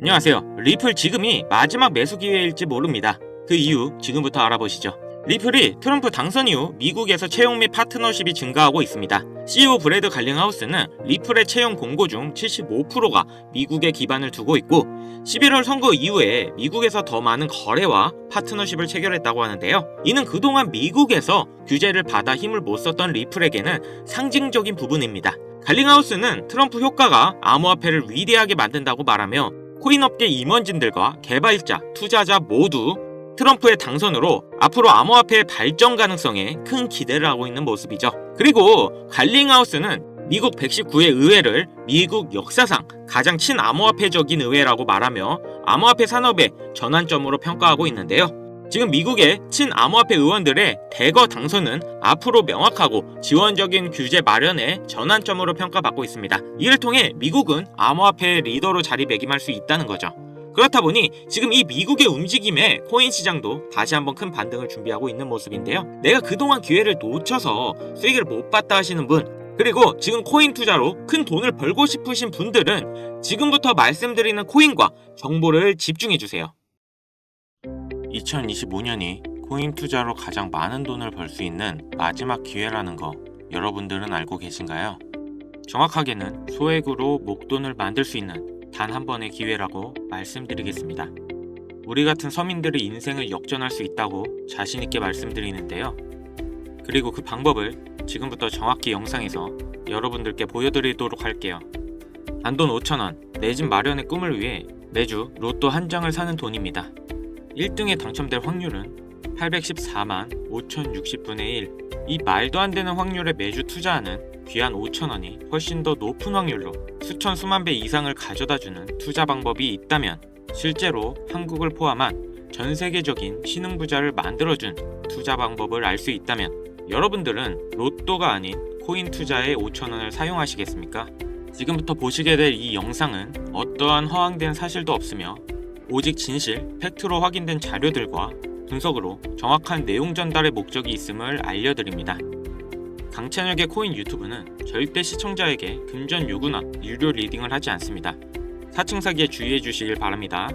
안녕하세요. 리플 지금이 마지막 매수 기회일지 모릅니다. 그 이유 지금부터 알아보시죠. 리플이 트럼프 당선 이후 미국에서 채용 및 파트너십이 증가하고 있습니다. CEO 브래드 갈링하우스는 리플의 채용 공고 중 75%가 미국에 기반을 두고 있고 11월 선거 이후에 미국에서 더 많은 거래와 파트너십을 체결했다고 하는데요. 이는 그동안 미국에서 규제를 받아 힘을 못 썼던 리플에게는 상징적인 부분입니다. 갈링하우스는 트럼프 효과가 암호화폐를 위대하게 만든다고 말하며 코인업계 임원진들과 개발자, 투자자 모두 트럼프의 당선으로 앞으로 암호화폐의 발전 가능성에 큰 기대를 하고 있는 모습이죠. 그리고 갈링하우스는 미국 119의 의회를 미국 역사상 가장 친암호화폐적인 의회라고 말하며 암호화폐 산업의 전환점으로 평가하고 있는데요. 지금 미국의 친암호화폐 의원들의 대거 당선은 앞으로 명확하고 지원적인 규제 마련의 전환점으로 평가받고 있습니다. 이를 통해 미국은 암호화폐의 리더로 자리매김할 수 있다는 거죠. 그렇다 보니 지금 이 미국의 움직임에 코인 시장도 다시 한번 큰 반등을 준비하고 있는 모습인데요. 내가 그동안 기회를 놓쳐서 수익을 못 봤다 하시는 분, 그리고 지금 코인 투자로 큰 돈을 벌고 싶으신 분들은 지금부터 말씀드리는 코인과 정보를 집중해주세요. 2025년이 코인 투자로 가장 많은 돈을 벌 수 있는 마지막 기회라는 거 여러분들은 알고 계신가요? 정확하게는 소액으로 목돈을 만들 수 있는 단 한 번의 기회라고 말씀드리겠습니다. 우리 같은 서민들의 인생을 역전할 수 있다고 자신있게 말씀드리는데요. 그리고 그 방법을 지금부터 정확히 영상에서 여러분들께 보여드리도록 할게요. 단돈 5,000원, 내 집 마련의 꿈을 위해 매주 로또 한 장을 사는 돈입니다. 1등에 당첨될 확률은 814만 5060분의 1. 이 말도 안 되는 확률에 매주 투자하는 귀한 5,000원이 훨씬 더 높은 확률로 수천 수만 배 이상을 가져다주는 투자 방법이 있다면, 실제로 한국을 포함한 전 세계적인 신흥부자를 만들어준 투자 방법을 알 수 있다면 여러분들은 로또가 아닌 코인 투자에 5,000원을 사용하시겠습니까? 지금부터 보시게 될 이 영상은 어떠한 허황된 사실도 없으며 오직 진실, 팩트로 확인된 자료들과 분석으로 정확한 내용 전달의 목적이 있음을 알려드립니다. 강찬혁의 코인 유튜브는 절대 시청자에게 금전 요구나 유료 리딩을 하지 않습니다. 사칭 사기에 주의해 주시길 바랍니다.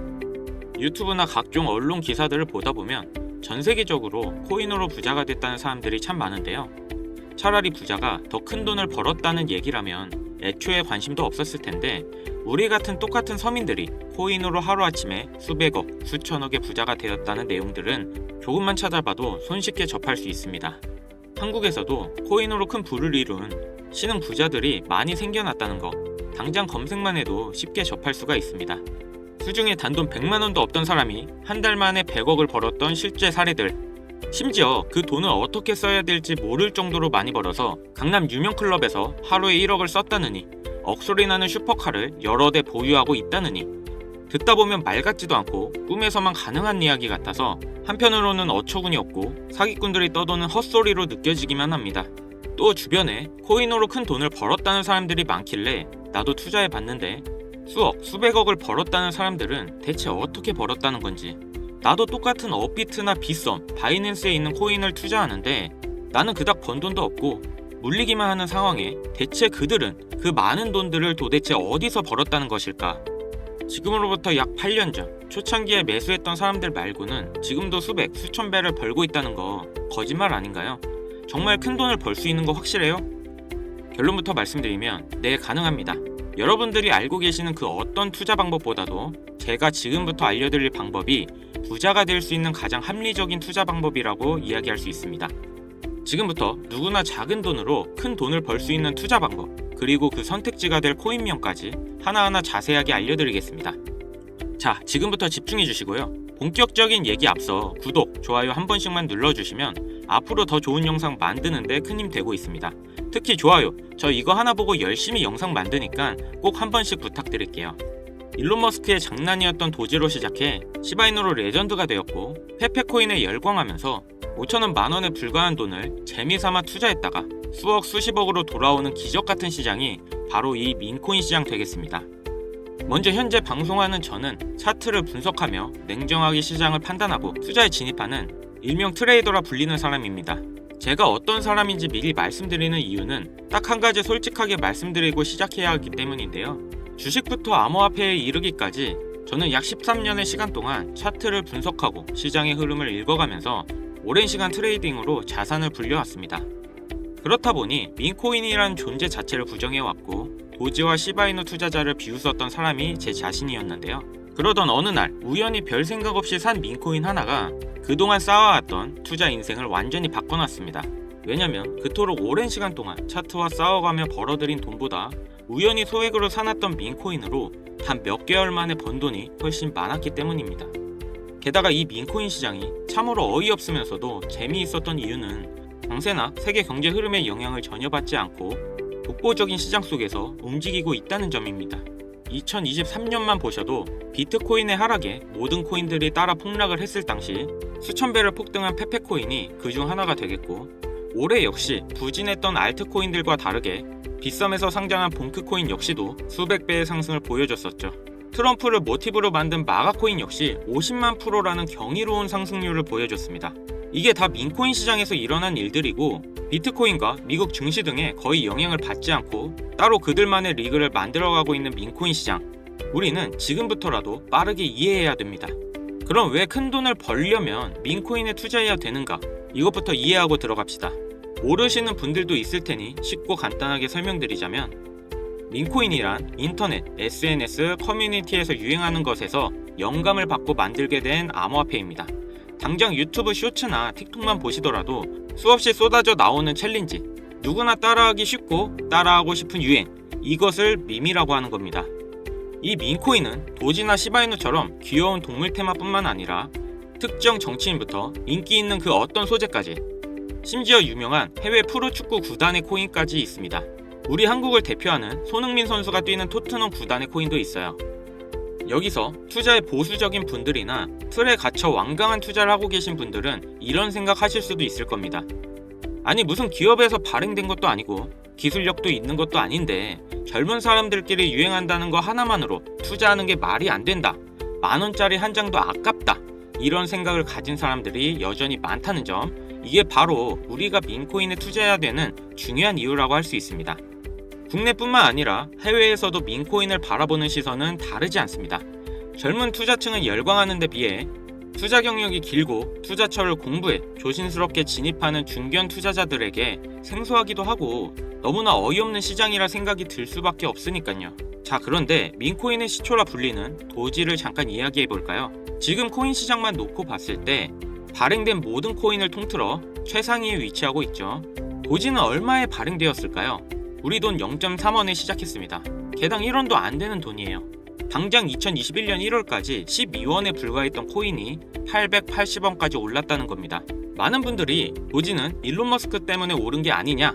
유튜브나 각종 언론 기사들을 보다 보면 전 세계적으로 코인으로 부자가 됐다는 사람들이 참 많은데요. 차라리 부자가 더 큰 돈을 벌었다는 얘기라면 애초에 관심도 없었을 텐데, 우리 같은 똑같은 서민들이 코인으로 하루아침에 수백억, 수천억의 부자가 되었다는 내용들은 조금만 찾아봐도 손쉽게 접할 수 있습니다. 한국에서도 코인으로 큰 부를 이룬 신흥 부자들이 많이 생겨났다는 거 당장 검색만 해도 쉽게 접할 수가 있습니다. 수중에 단돈 100만원도 없던 사람이 한 달 만에 100억을 벌었던 실제 사례들, 심지어 그 돈을 어떻게 써야 될지 모를 정도로 많이 벌어서 강남 유명 클럽에서 하루에 1억을 썼다느니, 억소리 나는 슈퍼카를 여러 대 보유하고 있다느니, 듣다 보면 말 같지도 않고 꿈에서만 가능한 이야기 같아서 한편으로는 어처구니 없고 사기꾼들이 떠도는 헛소리로 느껴지기만 합니다. 또 주변에 코인으로 큰 돈을 벌었다는 사람들이 많길래 나도 투자해 봤는데, 수억, 수백억을 벌었다는 사람들은 대체 어떻게 벌었다는 건지, 나도 똑같은 업비트나 빗썸, 바이낸스에 있는 코인을 투자하는데 나는 그닥 번 돈도 없고 물리기만 하는 상황에 대체 그들은 그 많은 돈들을 도대체 어디서 벌었다는 것일까? 지금으로부터 약 8년 전 초창기에 매수했던 사람들 말고는 지금도 수백, 수천 배를 벌고 있다는 거 거짓말 아닌가요? 정말 큰 돈을 벌 수 있는 거 확실해요? 결론부터 말씀드리면 네, 가능합니다. 여러분들이 알고 계시는 그 어떤 투자 방법보다도 제가 지금부터 알려드릴 방법이 부자가 될 수 있는 가장 합리적인 투자 방법이라고 이야기할 수 있습니다. 지금부터 누구나 작은 돈으로 큰 돈을 벌 수 있는 투자 방법, 그리고 그 선택지가 될 코인명까지 하나하나 자세하게 알려드리겠습니다. 자, 지금부터 집중해 주시고요. 본격적인 얘기 앞서 구독, 좋아요 한 번씩만 눌러주시면 앞으로 더 좋은 영상 만드는데 큰 힘 되고 있습니다. 특히 좋아요, 저 이거 하나 보고 열심히 영상 만드니까 꼭 한 번씩 부탁드릴게요. 일론 머스크의 장난이었던 도지로 시작해 시바이누로 레전드가 되었고, 페페코인에 열광하면서 5,000원 만원에 불과한 돈을 재미삼아 투자했다가 수억 수십억으로 돌아오는 기적같은 시장이 바로 이 민코인 시장 되겠습니다. 먼저 현재 방송하는 저는 차트를 분석하며 냉정하게 시장을 판단하고 투자에 진입하는 일명 트레이더라 불리는 사람입니다. 제가 어떤 사람인지 미리 말씀드리는 이유는 딱 한 가지 솔직하게 말씀드리고 시작해야 하기 때문인데요. 주식부터 암호화폐에 이르기까지 저는 약 13년의 시간 동안 차트를 분석하고 시장의 흐름을 읽어가면서 오랜 시간 트레이딩으로 자산을 불려왔습니다. 그렇다 보니 민코인이라는 존재 자체를 부정해왔고 도지와 시바이누 투자자를 비웃었던 사람이 제 자신이었는데요. 그러던 어느 날 우연히 별 생각 없이 산 민코인 하나가 그동안 쌓아왔던 투자 인생을 완전히 바꿔놨습니다. 왜냐면 그토록 오랜 시간 동안 차트와 싸워가며 벌어들인 돈보다 우연히 소액으로 사놨던 민코인으로 단 몇 개월 만에 번 돈이 훨씬 많았기 때문입니다. 게다가 이 민코인 시장이 참으로 어이없으면서도 재미있었던 이유는 장세나 세계 경제 흐름의 영향을 전혀 받지 않고 독보적인 시장 속에서 움직이고 있다는 점입니다. 2023년만 보셔도 비트코인의 하락에 모든 코인들이 따라 폭락을 했을 당시 수천 배를 폭등한 페페코인이 그중 하나가 되겠고, 올해 역시 부진했던 알트코인들과 다르게 빗썸에서 상장한 봉크코인 역시도 수백 배의 상승을 보여줬었죠. 트럼프를 모티브로 만든 마가코인 역시 50만 %라는 경이로운 상승률을 보여줬습니다. 이게 다 민코인 시장에서 일어난 일들이고 비트코인과 미국 증시 등에 거의 영향을 받지 않고 따로 그들만의 리그를 만들어가고 있는 민코인 시장, 우리는 지금부터라도 빠르게 이해해야 됩니다. 그럼 왜 큰 돈을 벌려면 민코인에 투자해야 되는가? 이것부터 이해하고 들어갑시다. 모르시는 분들도 있을 테니 쉽고 간단하게 설명드리자면, 민코인이란 인터넷, SNS, 커뮤니티에서 유행하는 것에서 영감을 받고 만들게 된 암호화폐입니다. 당장 유튜브 쇼츠나 틱톡만 보시더라도 수없이 쏟아져 나오는 챌린지, 누구나 따라하기 쉽고 따라하고 싶은 유행, 이것을 밈이라고 하는 겁니다. 이 민코인은 도지나 시바이누처럼 귀여운 동물 테마뿐만 아니라 특정 정치인부터 인기 있는 그 어떤 소재까지, 심지어 유명한 해외 프로축구 구단의 코인까지 있습니다. 우리 한국을 대표하는 손흥민 선수가 뛰는 토트넘 구단의 코인도 있어요. 여기서 투자에 보수적인 분들이나 틀에 갇혀 완강한 투자를 하고 계신 분들은 이런 생각하실 수도 있을 겁니다. 아니, 무슨 기업에서 발행된 것도 아니고 기술력도 있는 것도 아닌데 젊은 사람들끼리 유행한다는 거 하나만으로 투자하는 게 말이 안 된다, 10,000원짜리 한 장도 아깝다, 이런 생각을 가진 사람들이 여전히 많다는 점, 이게 바로 우리가 민코인에 투자해야 되는 중요한 이유라고 할 수 있습니다. 국내뿐만 아니라 해외에서도 민코인을 바라보는 시선은 다르지 않습니다. 젊은 투자층을 열광하는 데 비해 투자 경력이 길고 투자처를 공부해 조심스럽게 진입하는 중견 투자자들에게 생소하기도 하고 너무나 어이없는 시장이라 생각이 들 수밖에 없으니까요. 자, 그런데 민코인의 시초라 불리는 도지를 잠깐 이야기해 볼까요? 지금 코인 시장만 놓고 봤을 때 발행된 모든 코인을 통틀어 최상위에 위치하고 있죠. 도지는 얼마에 발행되었을까요? 우리 돈 0.3원에 시작했습니다. 개당 1원도 안 되는 돈이에요. 당장 2021년 1월까지 12원에 불과했던 코인이 880원까지 올랐다는 겁니다. 많은 분들이 도지는 일론 머스크 때문에 오른 게 아니냐,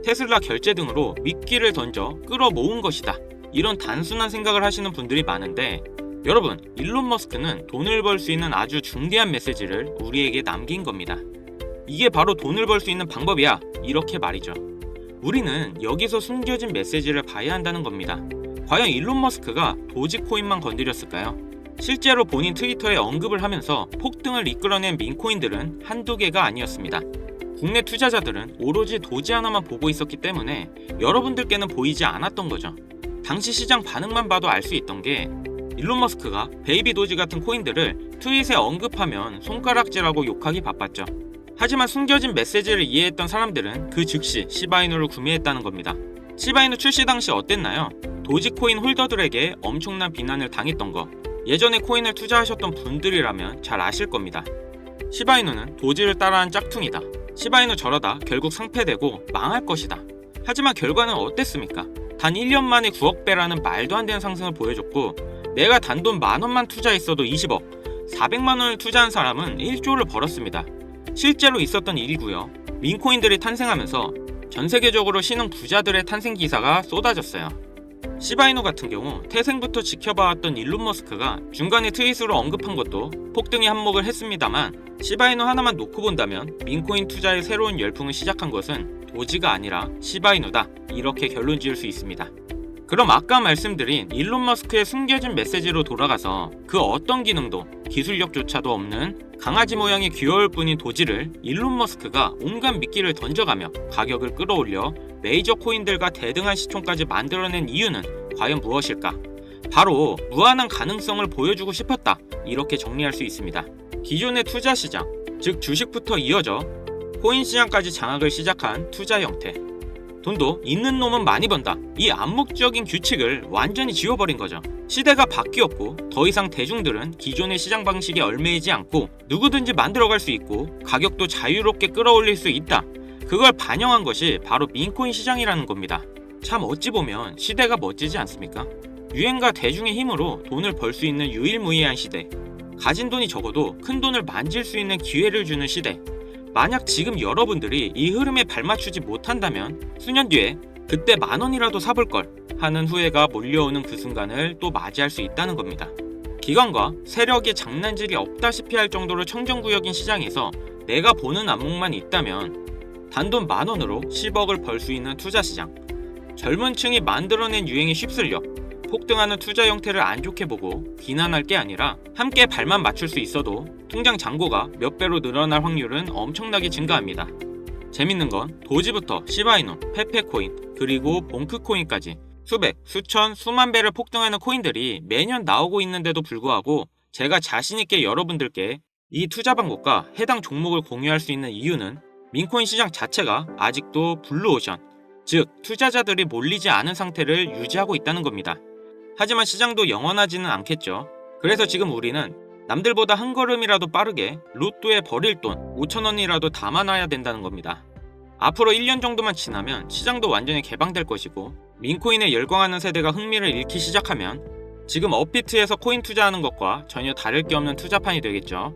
테슬라 결제 등으로 미끼를 던져 끌어모은 것이다, 이런 단순한 생각을 하시는 분들이 많은데, 여러분, 일론 머스크는 돈을 벌 수 있는 아주 중대한 메시지를 우리에게 남긴 겁니다. 이게 바로 돈을 벌 수 있는 방법이야, 이렇게 말이죠. 우리는 여기서 숨겨진 메시지를 봐야 한다는 겁니다. 과연 일론 머스크가 도지코인만 건드렸을까요? 실제로 본인 트위터에 언급을 하면서 폭등을 이끌어낸 민코인들은 한두 개가 아니었습니다. 국내 투자자들은 오로지 도지 하나만 보고 있었기 때문에 여러분들께는 보이지 않았던 거죠. 당시 시장 반응만 봐도 알 수 있던 게, 일론 머스크가 베이비 도지 같은 코인들을 트윗에 언급하면 손가락질하고 욕하기 바빴죠. 하지만 숨겨진 메시지를 이해했던 사람들은 그 즉시 시바이누를 구매했다는 겁니다. 시바이누 출시 당시 어땠나요? 도지코인 홀더들에게 엄청난 비난을 당했던 거, 예전에 코인을 투자하셨던 분들이라면 잘 아실 겁니다. 시바이누는 도지를 따라한 짝퉁이다, 시바이누 저러다 결국 상폐되고 망할 것이다. 하지만 결과는 어땠습니까? 단 1년 만에 9억 배라는 말도 안 되는 상승을 보여줬고, 내가 단돈 10,000원만 투자했어도 20억, 400만원을 투자한 사람은 1조를 벌었습니다. 실제로 있었던 일이고요. 민코인들이 탄생하면서 전 세계적으로 신흥 부자들의 탄생 기사가 쏟아졌어요. 시바이누 같은 경우 태생부터 지켜봐왔던 일론 머스크가 중간에 트윗으로 언급한 것도 폭등에 한몫을 했습니다만, 시바이누 하나만 놓고 본다면 민코인 투자의 새로운 열풍을 시작한 것은 도지가 아니라 시바이누다, 이렇게 결론 지을 수 있습니다. 그럼 아까 말씀드린 일론 머스크의 숨겨진 메시지로 돌아가서 그 어떤 기능도 기술력조차도 없는 강아지 모양의 귀여울 뿐인 도지를 일론 머스크가 온갖 미끼를 던져가며 가격을 끌어올려 메이저 코인들과 대등한 시총까지 만들어낸 이유는 과연 무엇일까? 바로 무한한 가능성을 보여주고 싶었다, 이렇게 정리할 수 있습니다. 기존의 투자 시장, 즉 주식부터 이어져 코인 시장까지 장악을 시작한 투자 형태. 돈도 있는 놈은 많이 번다, 이 암묵적인 규칙을 완전히 지워버린 거죠. 시대가 바뀌었고 더 이상 대중들은 기존의 시장 방식에 얽매이지 않고 누구든지 만들어갈 수 있고 가격도 자유롭게 끌어올릴 수 있다. 그걸 반영한 것이 바로 민코인 시장이라는 겁니다. 참 어찌 보면 시대가 멋지지 않습니까? 유행과 대중의 힘으로 돈을 벌 수 있는 유일무이한 시대. 가진 돈이 적어도 큰 돈을 만질 수 있는 기회를 주는 시대. 만약 지금 여러분들이 이 흐름에 발맞추지 못한다면 수년 뒤에 그때 10,000원이라도 사볼 걸 하는 후회가 몰려오는 그 순간을 또 맞이할 수 있다는 겁니다. 기관과 세력의 장난질이 없다시피 할 정도로 청정구역인 시장에서 내가 보는 안목만 있다면 단돈 10,000원으로 10억을 벌 수 있는 투자 시장. 젊은 층이 만들어낸 유행에 휩쓸려 폭등하는 투자 형태를 안 좋게 보고 비난할 게 아니라 함께 발만 맞출 수 있어도 통장 잔고가 몇 배로 늘어날 확률은 엄청나게 증가합니다. 재밌는 건 도지부터 시바이노, 페페코인, 그리고 봉크코인까지 수백, 수천, 수만 배를 폭등하는 코인들이 매년 나오고 있는데도 불구하고 제가 자신있게 여러분들께 이 투자 방법과 해당 종목을 공유할 수 있는 이유는 민코인 시장 자체가 아직도 블루오션, 즉 투자자들이 몰리지 않은 상태를 유지하고 있다는 겁니다. 하지만 시장도 영원하지는 않겠죠. 그래서 지금 우리는 남들보다 한 걸음이라도 빠르게 로또에 버릴 돈 5,000원이라도 담아놔야 된다는 겁니다. 앞으로 1년 정도만 지나면 시장도 완전히 개방될 것이고 민코인에 열광하는 세대가 흥미를 잃기 시작하면 지금 업비트에서 코인 투자하는 것과 전혀 다를 게 없는 투자판이 되겠죠.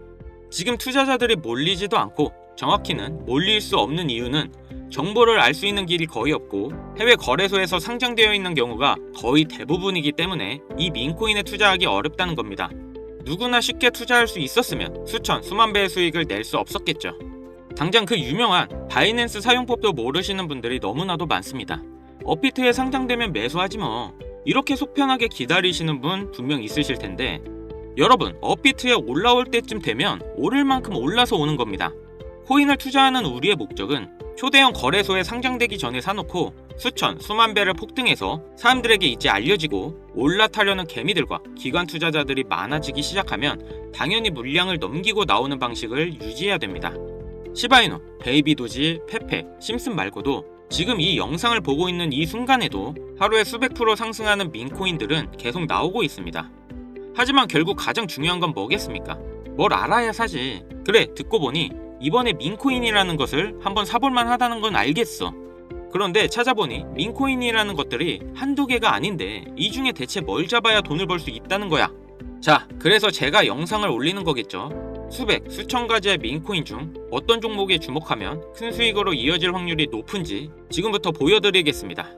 지금 투자자들이 몰리지도 않고 정확히는 몰릴 수 없는 이유는 정보를 알 수 있는 길이 거의 없고 해외 거래소에서 상장되어 있는 경우가 거의 대부분이기 때문에 이 민코인에 투자하기 어렵다는 겁니다. 누구나 쉽게 투자할 수 있었으면 수천, 수만 배의 수익을 낼 수 없었겠죠. 당장 그 유명한 바이낸스 사용법도 모르시는 분들이 너무나도 많습니다. 업비트에 상장되면 매수하지 뭐, 이렇게 속편하게 기다리시는 분 분명 있으실 텐데 여러분, 업비트에 올라올 때쯤 되면 오를 만큼 올라서 오는 겁니다. 코인을 투자하는 우리의 목적은 초대형 거래소에 상장되기 전에 사놓고 수천, 수만 배를 폭등해서 사람들에게 이제 알려지고 올라타려는 개미들과 기관 투자자들이 많아지기 시작하면 당연히 물량을 넘기고 나오는 방식을 유지해야 됩니다. 시바이노, 베이비도지, 페페, 심슨 말고도 지금 이 영상을 보고 있는 이 순간에도 하루에 수백 프로 상승하는 민코인들은 계속 나오고 있습니다. 하지만 결국 가장 중요한 건 뭐겠습니까? 뭘 알아야 사지. 그래, 듣고 보니 이번에 민코인이라는 것을 한번 사볼만 하다는 건 알겠어. 그런데 찾아보니 민코인이라는 것들이 한두 개가 아닌데 이 중에 대체 뭘 잡아야 돈을 벌 수 있다는 거야. 자, 그래서 제가 영상을 올리는 거겠죠. 수백, 수천 가지의 민코인 중 어떤 종목에 주목하면 큰 수익으로 이어질 확률이 높은지 지금부터 보여드리겠습니다.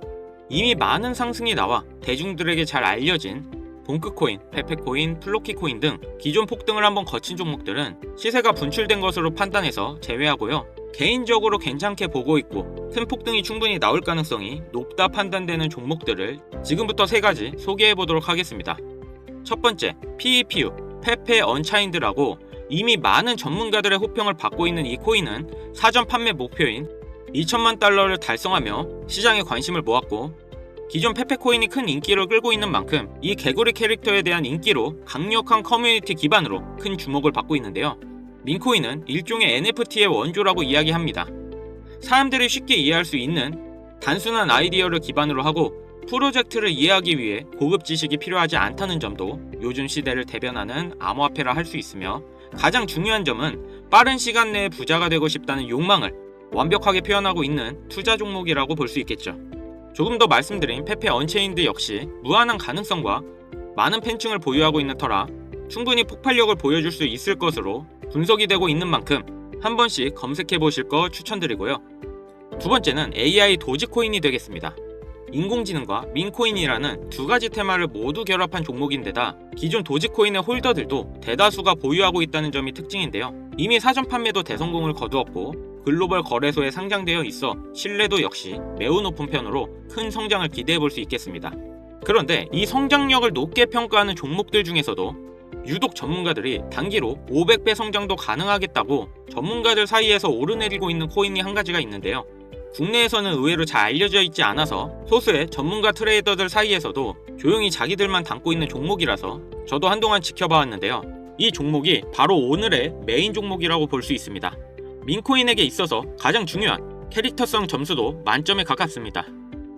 이미 많은 상승이 나와 대중들에게 잘 알려진 봉크코인, 페페코인, 플로키코인 등 기존 폭등을 한번 거친 종목들은 시세가 분출된 것으로 판단해서 제외하고요. 개인적으로 괜찮게 보고 있고 큰 폭등이 충분히 나올 가능성이 높다 판단되는 종목들을 지금부터 3가지 소개해보도록 하겠습니다. 첫 번째, PEPU, 페페 언차인드라고 이미 많은 전문가들의 호평을 받고 있는 이 코인은 사전 판매 목표인 2천만 달러를 달성하며 시장에 관심을 모았고 기존 페페코인이 큰 인기를 끌고 있는 만큼 이 개구리 캐릭터에 대한 인기로 강력한 커뮤니티 기반으로 큰 주목을 받고 있는데요. 민코인은 일종의 NFT의 원조라고 이야기합니다. 사람들이 쉽게 이해할 수 있는 단순한 아이디어를 기반으로 하고 프로젝트를 이해하기 위해 고급 지식이 필요하지 않다는 점도 요즘 시대를 대변하는 암호화폐라 할 수 있으며 가장 중요한 점은 빠른 시간 내에 부자가 되고 싶다는 욕망을 완벽하게 표현하고 있는 투자 종목이라고 볼 수 있겠죠. 조금 더 말씀드린 페페 언체인드 역시 무한한 가능성과 많은 팬층을 보유하고 있는 터라 충분히 폭발력을 보여줄 수 있을 것으로 분석이 되고 있는 만큼 한 번씩 검색해 보실 거 추천드리고요. 두 번째는 AI 도지코인이 되겠습니다. 인공지능과 민코인이라는 2가지 테마를 모두 결합한 종목인데다 기존 도지코인의 홀더들도 대다수가 보유하고 있다는 점이 특징인데요. 이미 사전 판매도 대성공을 거두었고 글로벌 거래소에 상장되어 있어 신뢰도 역시 매우 높은 편으로 큰 성장을 기대해 볼 수 있겠습니다. 그런데 이 성장력을 높게 평가하는 종목들 중에서도 유독 전문가들이 단기로 500배 성장도 가능하겠다고 전문가들 사이에서 오르내리고 있는 코인이 한 가지가 있는데요. 국내에서는 의외로 잘 알려져 있지 않아서 소수의 전문가 트레이더들 사이에서도 조용히 자기들만 담고 있는 종목이라서 저도 한동안 지켜봐왔는데요. 이 종목이 바로 오늘의 메인 종목이라고 볼 수 있습니다. 민코인에게 있어서 가장 중요한 캐릭터성 점수도 만점에 가깝습니다.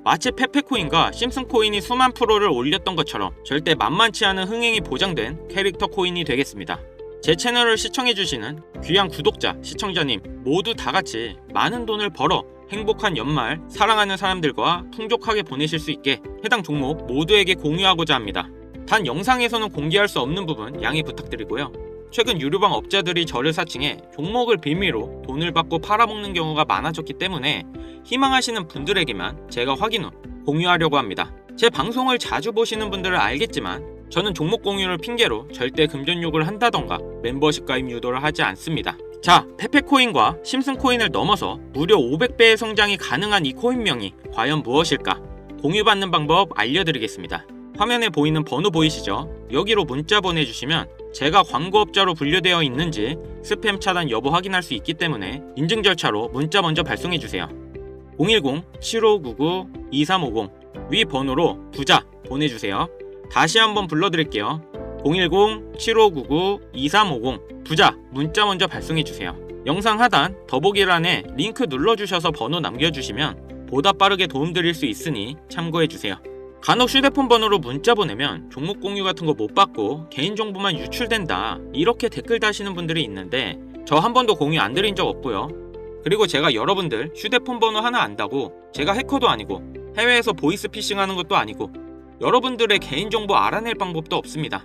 마치 페페코인과 심슨코인이 수만 프로를 올렸던 것처럼 절대 만만치 않은 흥행이 보장된 캐릭터 코인이 되겠습니다. 제 채널을 시청해주시는 귀한 구독자, 시청자님 모두 다같이 많은 돈을 벌어 행복한 연말 사랑하는 사람들과 풍족하게 보내실 수 있게 해당 종목 모두에게 공유하고자 합니다. 단 영상에서는 공개할 수 없는 부분 양해 부탁드리고요. 최근 유료방 업자들이 저를 사칭해 종목을 빌미로 돈을 받고 팔아먹는 경우가 많아졌기 때문에 희망하시는 분들에게만 제가 확인 후 공유하려고 합니다. 제 방송을 자주 보시는 분들은 알겠지만 저는 종목 공유를 핑계로 절대 금전 욕을 한다던가 멤버십 가입 유도를 하지 않습니다. 자, 페페코인과 심슨코인을 넘어서 무려 500배의 성장이 가능한 이 코인명이 과연 무엇일까? 공유받는 방법 알려드리겠습니다. 화면에 보이는 번호 보이시죠? 여기로 문자 보내주시면 제가 광고업자로 분류되어 있는지 스팸 차단 여부 확인할 수 있기 때문에 인증 절차로 문자 먼저 발송해주세요. 010-7599-2350 위 번호로 부자 보내주세요. 다시 한번 불러드릴게요. 010-7599-2350 부자 문자 먼저 발송해주세요. 영상 하단 더보기란에 링크 눌러주셔서 번호 남겨주시면 보다 빠르게 도움드릴 수 있으니 참고해주세요. 간혹 휴대폰 번호로 문자 보내면 종목 공유 같은 거 못 받고 개인정보만 유출된다 이렇게 댓글 다시는 분들이 있는데 저 한 번도 공유 안 드린 적 없고요. 그리고 제가 여러분들 휴대폰 번호 하나 안다고 제가 해커도 아니고 해외에서 보이스 피싱하는 것도 아니고 여러분들의 개인정보 알아낼 방법도 없습니다.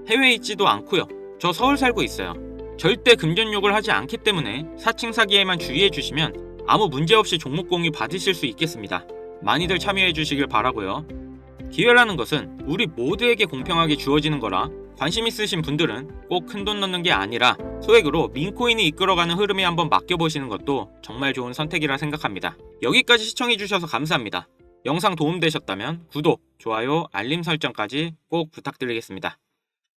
해외에 있지도 않고요. 저 서울 살고 있어요. 절대 금전 욕을 하지 않기 때문에 사칭 사기에만 주의해 주시면 아무 문제 없이 종목 공유 받으실 수 있겠습니다. 많이들 참여해 주시길 바라고요. 기회라는 것은 우리 모두에게 공평하게 주어지는 거라 관심 있으신 분들은 꼭 큰돈 넣는 게 아니라 소액으로 민코인이 이끌어가는 흐름에 한번 맡겨보시는 것도 정말 좋은 선택이라 생각합니다. 여기까지 시청해주셔서 감사합니다. 영상 도움되셨다면 구독, 좋아요, 알림 설정까지 꼭 부탁드리겠습니다.